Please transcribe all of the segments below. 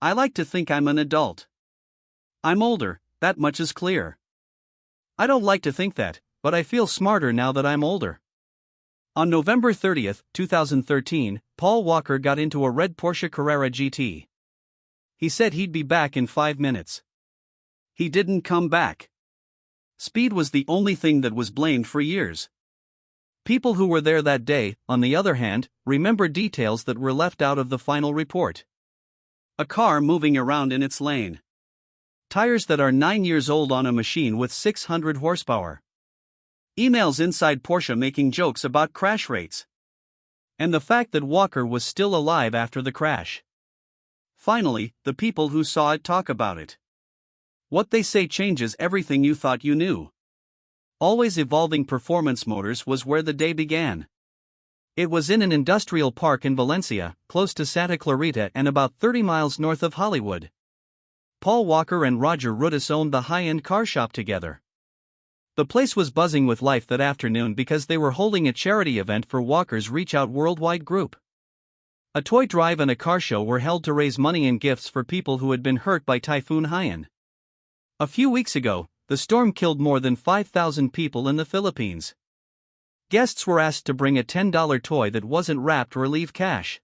I like to think I'm an adult. I'm older, that much is clear. I don't like to think that, but I feel smarter now that I'm older. On November 30, 2013, Paul Walker got into a red Porsche Carrera GT. He said he'd be back in 5 minutes. He didn't come back. Speed was the only thing that was blamed for years. People who were there that day, on the other hand, remember details that were left out of the final report. A car moving around in its lane. Tires that are 9 years old on a machine with 600 horsepower. Emails inside Porsche making jokes about crash rates. And the fact that Walker was still alive after the crash. Finally, the people who saw it talk about it. What they say changes everything you thought you knew. Always Evolving Performance Motors was where the day began. It was in an industrial park in Valencia, close to Santa Clarita and about 30 miles north of Hollywood. Paul Walker and Roger Rudis owned the high-end car shop together. The place was buzzing with life that afternoon because they were holding a charity event for Walker's Reach Out Worldwide group. A toy drive and a car show were held to raise money and gifts for people who had been hurt by Typhoon Haiyan. A few weeks ago, the storm killed more than 5,000 people in the Philippines. Guests were asked to bring a $10 toy that wasn't wrapped or leave cash.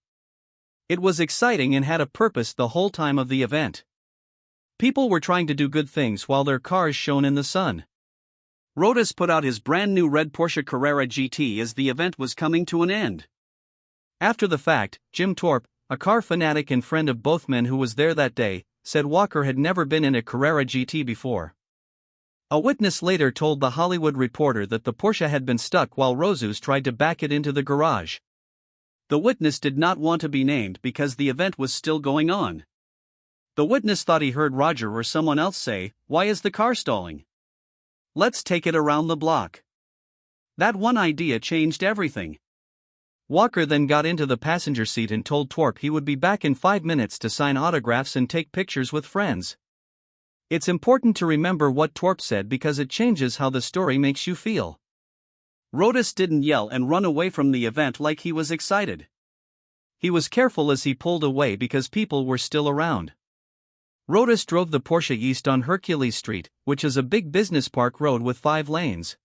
It was exciting and had a purpose the whole time of the event. People were trying to do good things while their cars shone in the sun. Rudis put out his brand new red Porsche Carrera GT as the event was coming to an end. After the fact, Jim Thorpe, a car fanatic and friend of both men who was there that day, said Walker had never been in a Carrera GT before. A witness later told The Hollywood Reporter that the Porsche had been stuck while Rudis tried to back it into the garage. The witness did not want to be named because the event was still going on. The witness thought he heard Roger or someone else say, "Why is the car stalling? Let's take it around the block." That one idea changed everything. Walker then got into the passenger seat and told Thorpe he would be back in 5 minutes to sign autographs and take pictures with friends. It's important to remember what Thorpe said because it changes how the story makes you feel. Rudis didn't yell and run away from the event like he was excited. He was careful as he pulled away because people were still around. Rudis drove the Porsche east on Hercules Street, which is a big business park road with 5 lanes.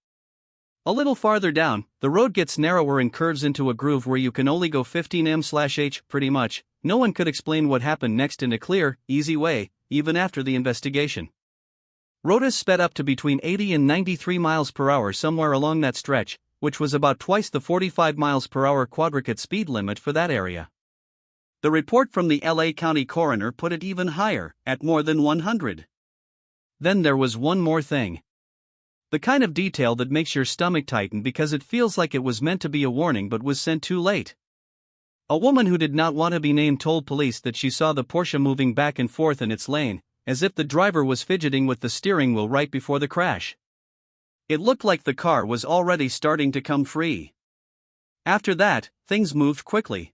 A little farther down, the road gets narrower and curves into a groove where you can only go 15 mph, pretty much. No one could explain what happened next in a clear, easy way, even after the investigation. Rudis sped up to between 80 and 93 miles per hour somewhere along that stretch, which was about twice the 45 miles per hour quadricate speed limit for that area. The report from the LA County coroner put it even higher, at more than 100. Then there was one more thing. The kind of detail that makes your stomach tighten because it feels like it was meant to be a warning but was sent too late. A woman who did not want to be named told police that she saw the Porsche moving back and forth in its lane, as if the driver was fidgeting with the steering wheel right before the crash. It looked like the car was already starting to come free. After that, things moved quickly.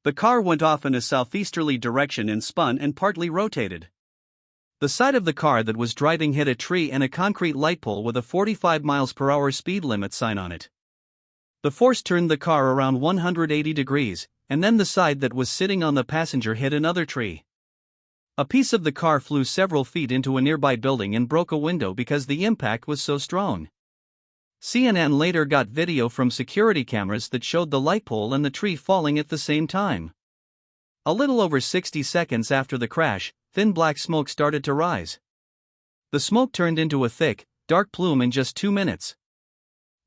The car went off in a southeasterly direction and spun and partly rotated. The side of the car that was driving hit a tree and a concrete light pole with a 45 miles per hour speed limit sign on it. The force turned the car around 180 degrees, and then the side that was sitting on the passenger hit another tree. A piece of the car flew several feet into a nearby building and broke a window because the impact was so strong. CNN later got video from security cameras that showed the light pole and the tree falling at the same time. A little over 60 seconds after the crash, thin black smoke started to rise. The smoke turned into a thick, dark plume in just 2 minutes.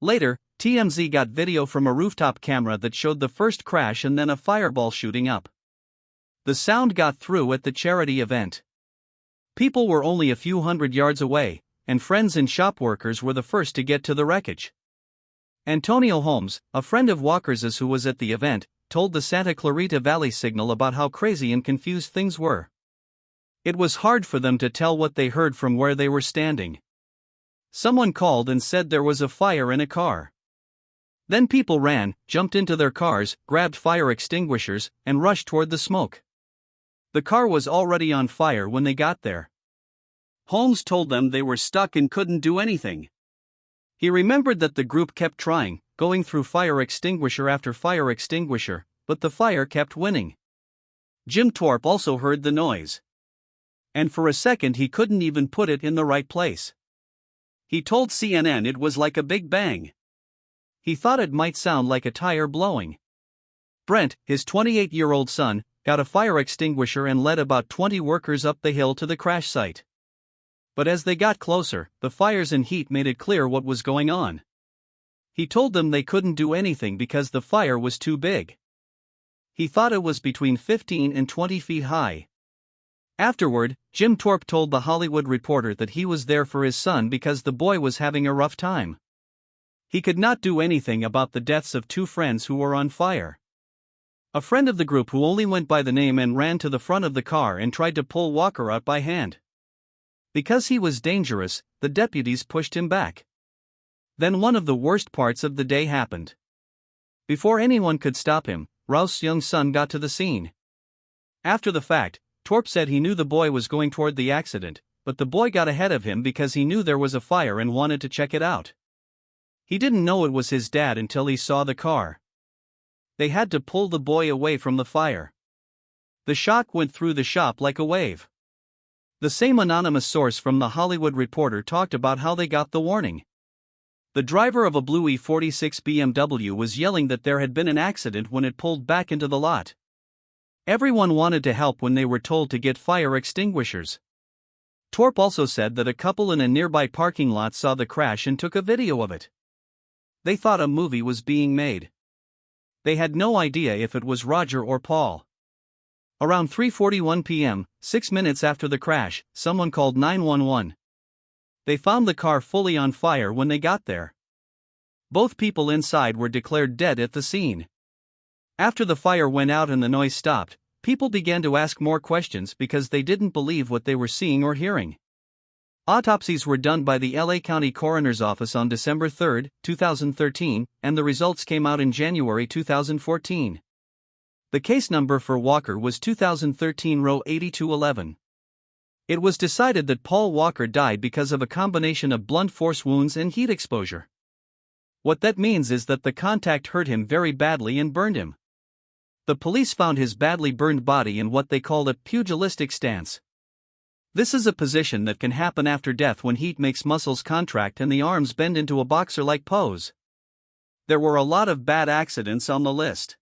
Later, TMZ got video from a rooftop camera that showed the first crash and then a fireball shooting up. The sound got through at the charity event. People were only a few hundred yards away, and friends and shop workers were the first to get to the wreckage. Antonio Holmes, a friend of Walker's who was at the event, told the Santa Clarita Valley Signal about how crazy and confused things were. It was hard for them to tell what they heard from where they were standing. Someone called and said there was a fire in a car. Then people ran, jumped into their cars, grabbed fire extinguishers, and rushed toward the smoke. The car was already on fire when they got there. Holmes told them they were stuck and couldn't do anything. He remembered that the group kept trying, going through fire extinguisher after fire extinguisher, but the fire kept winning. Jim Thorpe also heard the noise. And for a second he couldn't even put it in the right place. He told CNN it was like a big bang. He thought it might sound like a tire blowing. Brent, his 28-year-old son, got a fire extinguisher and led about 20 workers up the hill to the crash site. But as they got closer, the fires and heat made it clear what was going on. He told them they couldn't do anything because the fire was too big. He thought it was between 15 and 20 feet high. Afterward, Jim Thorpe told The Hollywood Reporter that he was there for his son because the boy was having a rough time. He could not do anything about the deaths of two friends who were on fire. A friend of the group who only went by the name and ran to the front of the car and tried to pull Walker out by hand. Because he was dangerous, the deputies pushed him back. Then one of the worst parts of the day happened. Before anyone could stop him, Rouse's young son got to the scene. After the fact, Thorpe said he knew the boy was going toward the accident, but the boy got ahead of him because he knew there was a fire and wanted to check it out. He didn't know it was his dad until he saw the car. They had to pull the boy away from the fire. The shock went through the shop like a wave. The same anonymous source from The Hollywood Reporter talked about how they got the warning. The driver of a blue E46 BMW was yelling that there had been an accident when it pulled back into the lot. Everyone wanted to help when they were told to get fire extinguishers. Thorpe also said that a couple in a nearby parking lot saw the crash and took a video of it. They thought a movie was being made. They had no idea if it was Roger or Paul. Around 3:41 p.m., 6 minutes after the crash, someone called 911. They found the car fully on fire when they got there. Both people inside were declared dead at the scene. After the fire went out and the noise stopped, people began to ask more questions because they didn't believe what they were seeing or hearing. Autopsies were done by the LA County Coroner's Office on December 3, 2013, and the results came out in January 2014. The case number for Walker was 2013 Row 8211. It was decided that Paul Walker died because of a combination of blunt force wounds and heat exposure. What that means is that the contact hurt him very badly and burned him. The police found his badly burned body in what they called a pugilistic stance. This is a position that can happen after death when heat makes muscles contract and the arms bend into a boxer-like pose. There were a lot of bad accidents on the list.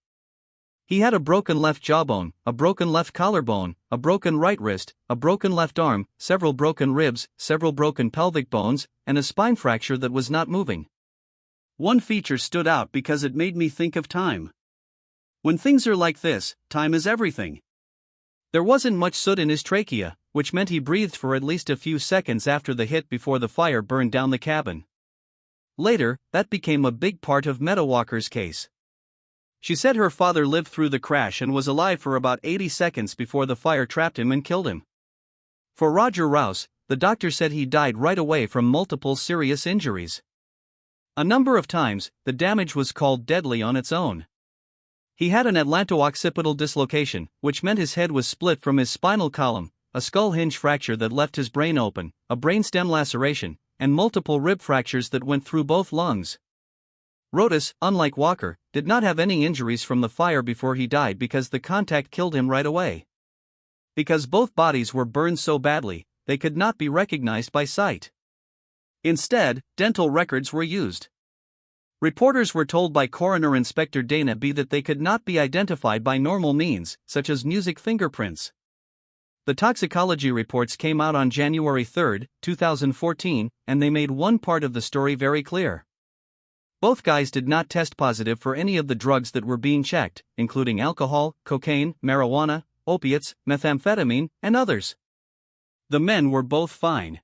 He had a broken left jawbone, a broken left collarbone, a broken right wrist, a broken left arm, several broken ribs, several broken pelvic bones, and a spine fracture that was not moving. One feature stood out because it made me think of time. When things are like this, time is everything. There wasn't much soot in his trachea, which meant he breathed for at least a few seconds after the hit before the fire burned down the cabin. Later, that became a big part of Meta Walker's case. She said her father lived through the crash and was alive for about 80 seconds before the fire trapped him and killed him. For Roger Rouse, the doctor said he died right away from multiple serious injuries. A number of times, the damage was called deadly on its own. He had an atlanto-occipital dislocation, which meant his head was split from his spinal column, a skull hinge fracture that left his brain open, a brainstem laceration, and multiple rib fractures that went through both lungs. Rodas, unlike Walker, did not have any injuries from the fire before he died because the contact killed him right away. Because both bodies were burned so badly, they could not be recognized by sight. Instead, dental records were used. Reporters were told by Coroner Inspector Dana B. that they could not be identified by normal means, such as music fingerprints. The toxicology reports came out on January 3, 2014, and they made one part of the story very clear. Both guys did not test positive for any of the drugs that were being checked, including alcohol, cocaine, marijuana, opiates, methamphetamine, and others. The men were both fine.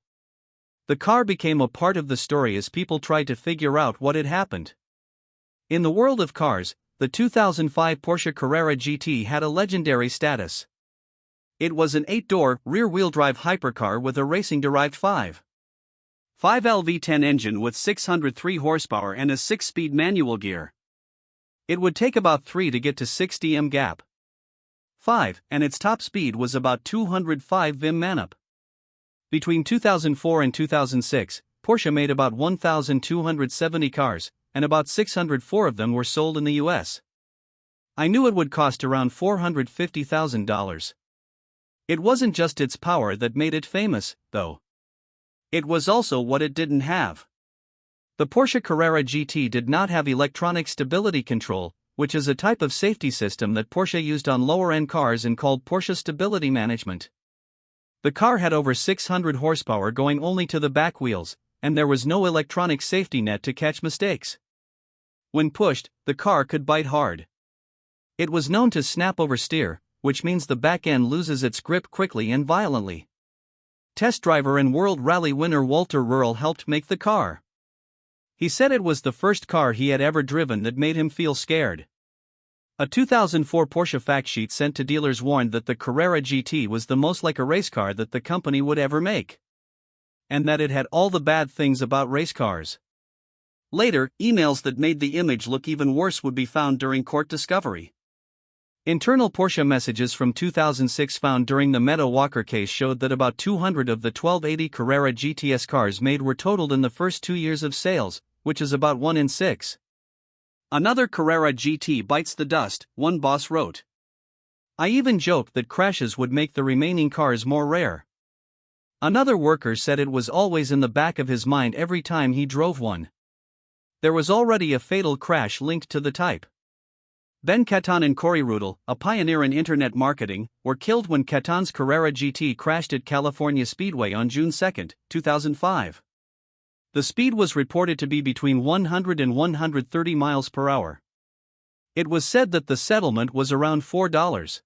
The car became a part of the story as people tried to figure out what had happened. In the world of cars, the 2005 Porsche Carrera GT had a legendary status. It was an 8-door, rear-wheel drive hypercar with a racing-derived 5.5L V10 engine with 603 horsepower and a 6-speed manual gear. It would take about 3 to get to 60 m gap. 5, and its top speed was about 205 Vim-Manop. Between 2004 and 2006, Porsche made about 1,270 cars, and about 604 of them were sold in the US. I knew it would cost around $450,000. It wasn't just its power that made it famous, though. It was also what it didn't have. The Porsche Carrera GT did not have electronic stability control, which is a type of safety system that Porsche used on lower-end cars and called Porsche Stability Management. The car had over 600 horsepower going only to the back wheels, and there was no electronic safety net to catch mistakes. When pushed, the car could bite hard. It was known to snap oversteer, which means the back end loses its grip quickly and violently. Test driver and World Rally winner Walter Röhrl helped make the car. He said it was the first car he had ever driven that made him feel scared. A 2004 Porsche fact sheet sent to dealers warned that the Carrera GT was the most like a race car that the company would ever make. And that it had all the bad things about race cars. Later, emails that made the image look even worse would be found during court discovery. Internal Porsche messages from 2006 found during the Meadow Walker case showed that about 200 of the 1280 Carrera GTS cars made were totaled in the first 2 years of sales, which is about 1 in 6. Another Carrera GT bites the dust, one boss wrote. I even joked that crashes would make the remaining cars more rare. Another worker said it was always in the back of his mind every time he drove one. There was already a fatal crash linked to the type. Ben Catton and Corey Rudel, a pioneer in internet marketing, were killed when Catton's Carrera GT crashed at California Speedway on June 2, 2005. The speed was reported to be between 100 and 130 miles per hour. It was said that the settlement was around $4.